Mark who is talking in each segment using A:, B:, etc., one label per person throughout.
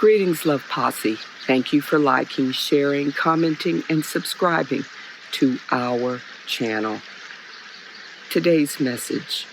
A: Greetings, Love Posse. Thank you for liking, sharing, commenting, and subscribing to our channel. Today's message: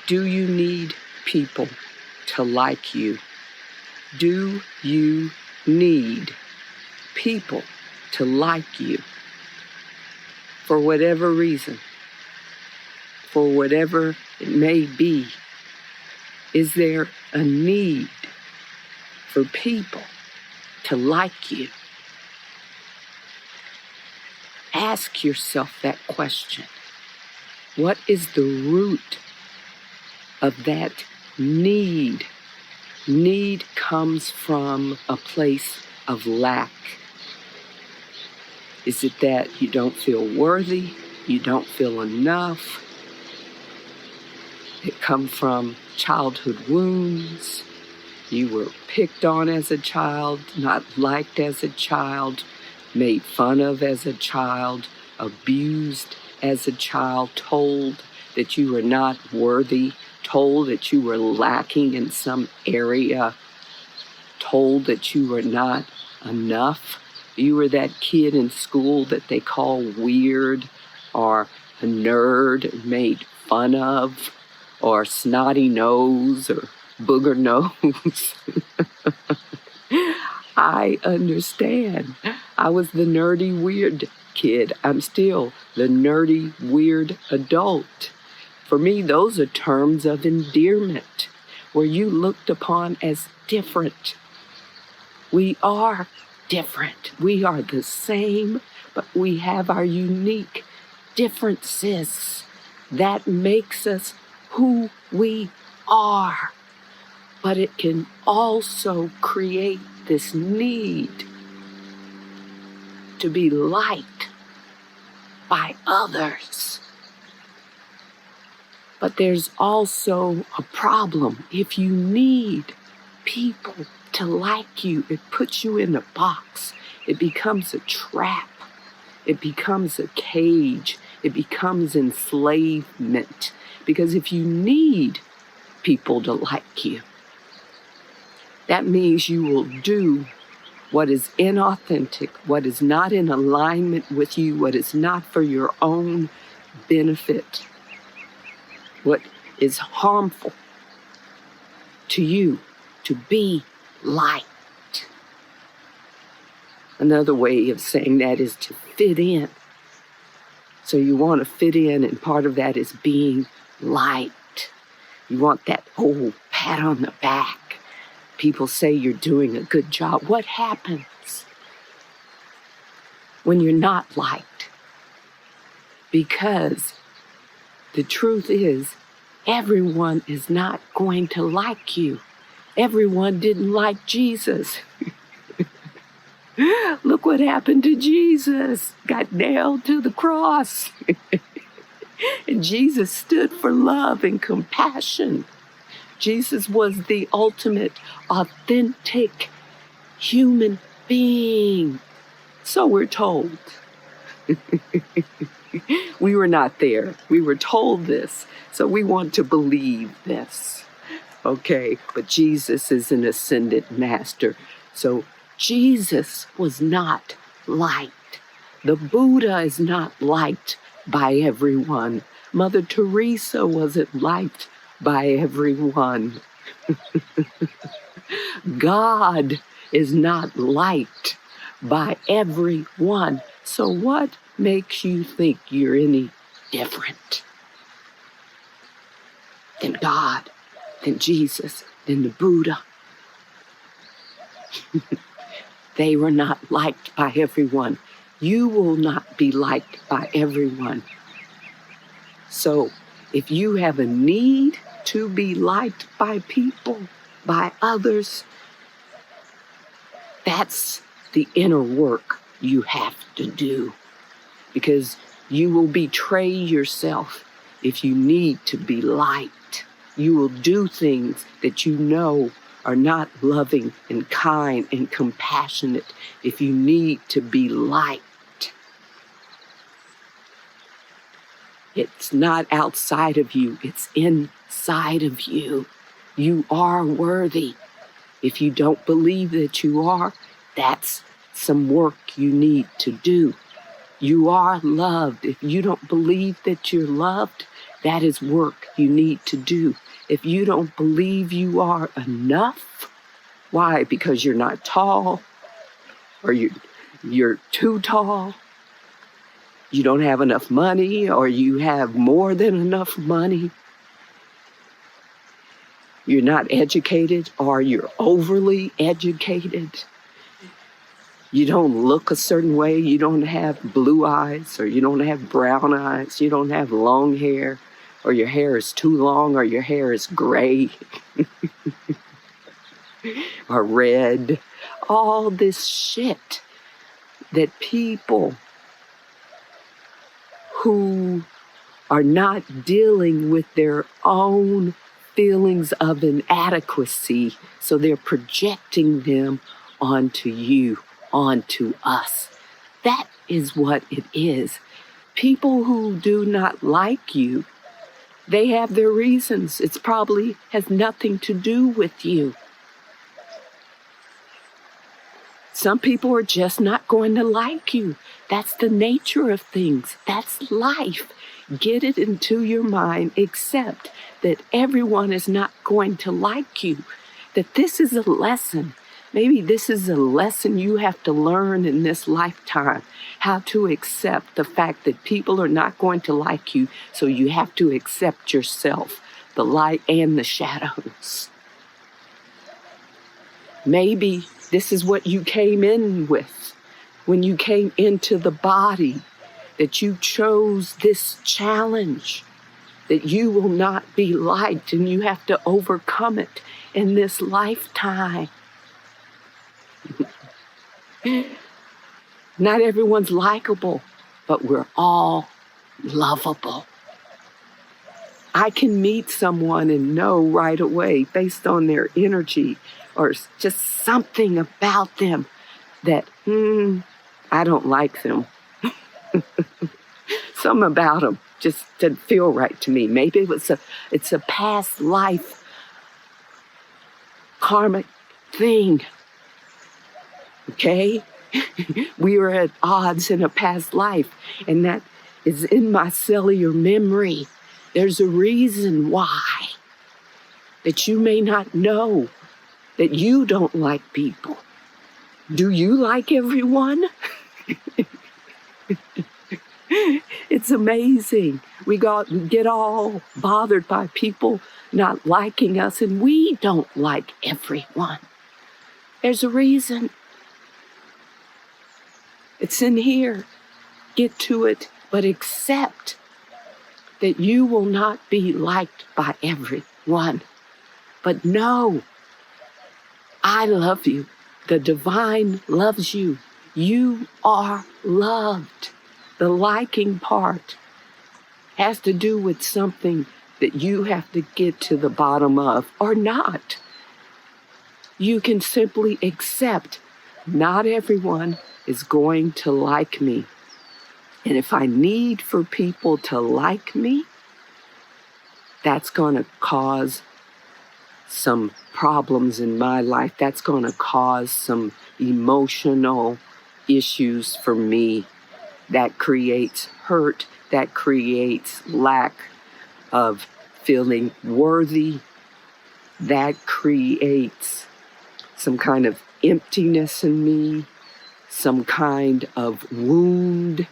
A: do you need people to like you? Do you need people to like you? For whatever reason, for whatever it may be, is there a need for people to like you? Ask yourself that question. What is the root of that need? Need comes from a place of lack. Is it that you don't feel worthy? You don't feel enough? It comes from childhood wounds. You were picked on as a child, not liked as a child, made fun of as a child, abused as a child, told that you were not worthy, told that you were lacking in some area, told that you were not enough. You were that kid in school that they call weird, or a nerd, made fun of, or snotty nose, or booger nose. I understand. I was the nerdy, weird kid. I'm still the nerdy, weird adult. For me, those are terms of endearment, where you looked upon as different. We are different. We are the same, but we have our unique differences that makes us who we are. But it can also create this need to be liked by others. But there's also a problem. If you need people to like you, it puts you in a box. It becomes a trap. It becomes a cage. It becomes enslavement. Because if you need people to like you, that means you will do what is inauthentic, what is not in alignment with you, what is not for your own benefit, what is harmful to you to be liked. Another way of saying that is to fit in. So you want to fit in, and part of that is being liked. You want that whole pat on the back. People say you're doing a good job. What happens when you're not liked? Because the truth is, everyone is not going to like you. Everyone didn't like Jesus. Look what happened to Jesus. Got nailed to the cross. And Jesus stood for love and compassion. Jesus was the ultimate, authentic human being. So we're told. We were not there. We were told this. So we want to believe this. Okay, but Jesus is an ascended master. So Jesus was not liked. The Buddha is not liked by everyone. Mother Teresa wasn't liked by everyone. God is not liked by everyone. So what makes you think you're any different than God, than Jesus, than the Buddha? They were not liked by everyone. You will not be liked by everyone. So if you have a need to be liked by people, by others, that's the inner work you have to do. Because you will betray yourself if you need to be liked. You will do things that you know are not loving and kind and compassionate if you need to be liked. It's not outside of you, it's inside of you. You are worthy. If you don't believe that you are, that's some work you need to do. You are loved. If you don't believe that you're loved, that is work you need to do. If you don't believe you are enough, why? Because you're not tall, or you're too tall, you don't have enough money, or you have more than enough money, you're not educated, or you're overly educated, you don't look a certain way, you don't have blue eyes, or you don't have brown eyes, you don't have long hair, or your hair is too long, or your hair is gray, or red. All this shit that people who are not dealing with their own feelings of inadequacy, so they're projecting them onto you, onto us. That is what it is. People who do not like you, they have their reasons. It's probably has nothing to do with you. Some people are just not going to like you. That's the nature of things. That's life. Get it into your mind, accept that everyone is not going to like you, that this is a lesson. Maybe this is a lesson you have to learn in this lifetime, how to accept the fact that people are not going to like you, so you have to accept yourself, the light and the shadows. Maybe this is what you came in with when you came into the body, that you chose this challenge, that you will not be liked and you have to overcome it in this lifetime. Not everyone's likable, but we're all lovable. I can meet someone and know right away, based on their energy or just something about them, that I don't like them. Something about them just didn't feel right to me. Maybe it's a past life karmic thing. Okay? We were at odds in a past life, and that is in my cellular memory. There's a reason why that you may not know, that you don't like people. Do you like everyone? It's amazing. We get all bothered by people not liking us, and we don't like everyone. There's a reason. It's in here. Get to it, but accept that you will not be liked by everyone. But know, I love you. The divine loves you. You are loved. The liking part has to do with something that you have to get to the bottom of, or not. You can simply accept not everyone is going to like me. And if I need for people to like me, that's going to cause some problems in my life. That's going to cause some emotional issues for me. That creates hurt. That creates lack of feeling worthy. That creates some kind of emptiness in me, some kind of wound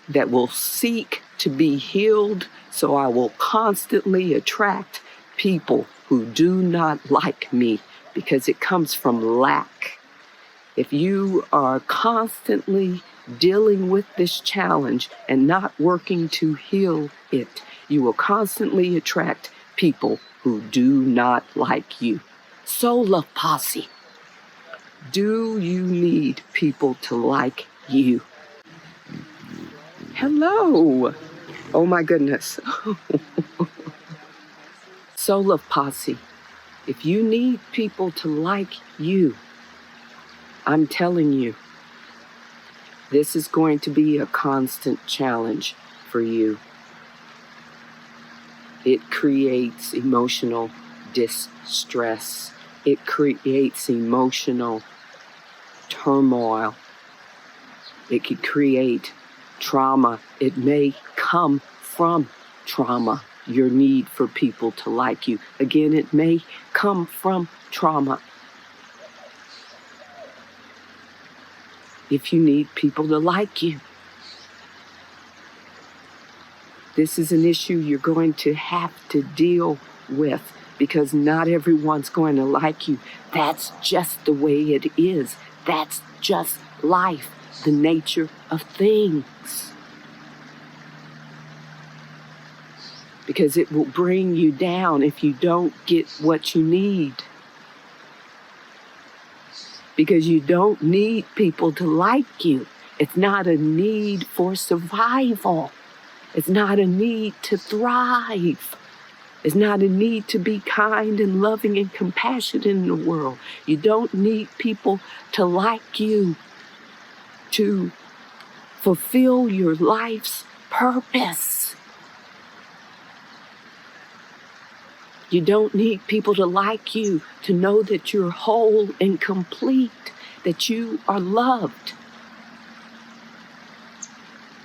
A: that will seek to be healed. So I will constantly attract people who do not like me, because it comes from lack. If you are constantly dealing with this challenge and not working to heal it, you will constantly attract people who do not like you. So, love Posse, do you need people to like you? Hello. Oh my goodness. So, love Posse, if you need people to like you, I'm telling you, this is going to be a constant challenge for you. It creates emotional distress. it creates emotional turmoil. It could create trauma. It may come from trauma, your need for people to like you. Again, it may come from trauma. If you need people to like you, this is an issue you're going to have to deal with, because not everyone's going to like you. That's just the way it is. That's just life, the nature of things. Because it will bring you down if you don't get what you need. Because you don't need people to like you. It's not a need for survival. It's not a need to thrive. It's not a need to be kind and loving and compassionate in the world. You don't need people to like you to fulfill your life's purpose. You don't need people to like you to know that you're whole and complete, that you are loved.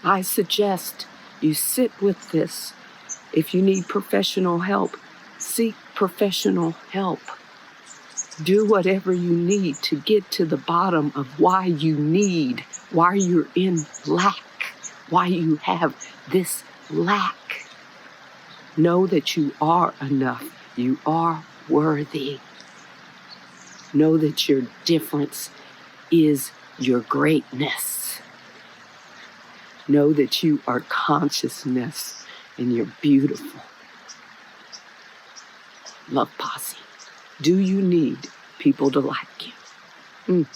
A: I suggest you sit with this. If you need professional help, seek professional help. Do whatever you need to get to the bottom of why you're in lack, why you have this lack. Know that you are enough. You are worthy. Know that your difference is your greatness. Know that you are consciousness and you're beautiful. Love Posse. Do you need people to like you?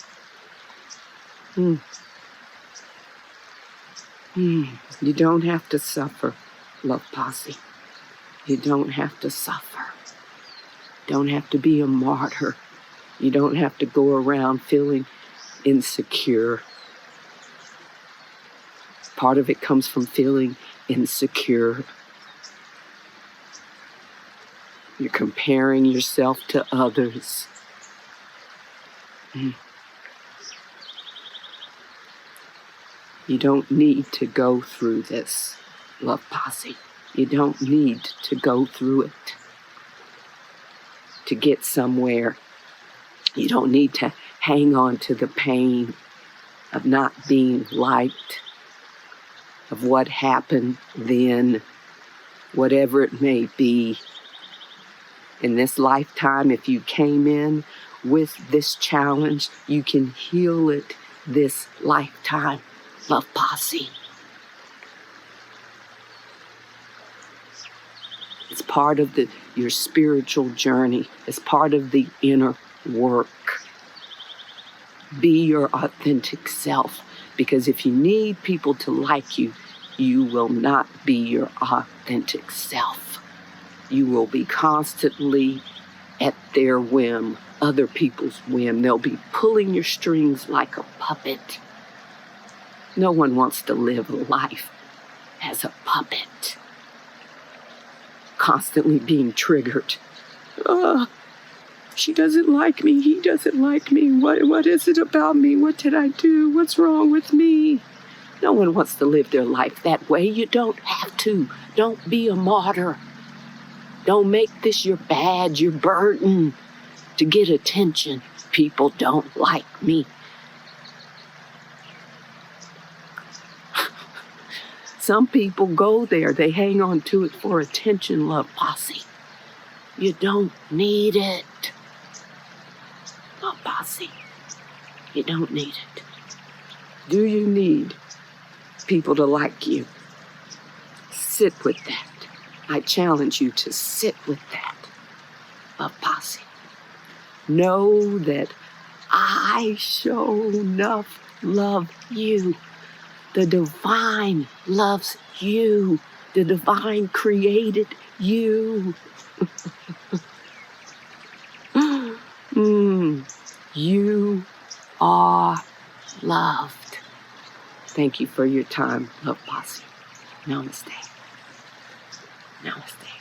A: You don't have to suffer, Love Posse. You don't have to suffer. Don't have to be a martyr. You don't have to go around feeling insecure. Part of it comes from feeling insecure. You're comparing yourself to others. You don't need to go through this, Love Posse. You don't need to go through it to get somewhere. You don't need to hang on to the pain of not being liked, of what happened then, whatever it may be. In this lifetime, if you came in with this challenge, you can heal it this lifetime. Love Posse. It's part of your spiritual journey. It's part of the inner work. Be your authentic self, because if you need people to like you, you will not be your authentic self. You will be constantly at their whim, other people's whim. They'll be pulling your strings like a puppet. No one wants to live a life as a puppet, constantly being triggered. She doesn't like me. He doesn't like me. What is it about me? What did I do? What's wrong with me? No one wants to live their life that way. You don't have to. Don't be a martyr. Don't make this your badge, your burden to get attention. People don't like me. Some people go there. They hang on to it for attention, Love Posse. You don't need it. Love Posse. You don't need it. Do you need people to like you? Sit with that. I challenge you to sit with that. Love Posse. Know that I sure enough love you. The divine loves you. The divine created you. You are loved. Thank you for your time, Love Posse. Namaste. Namaste.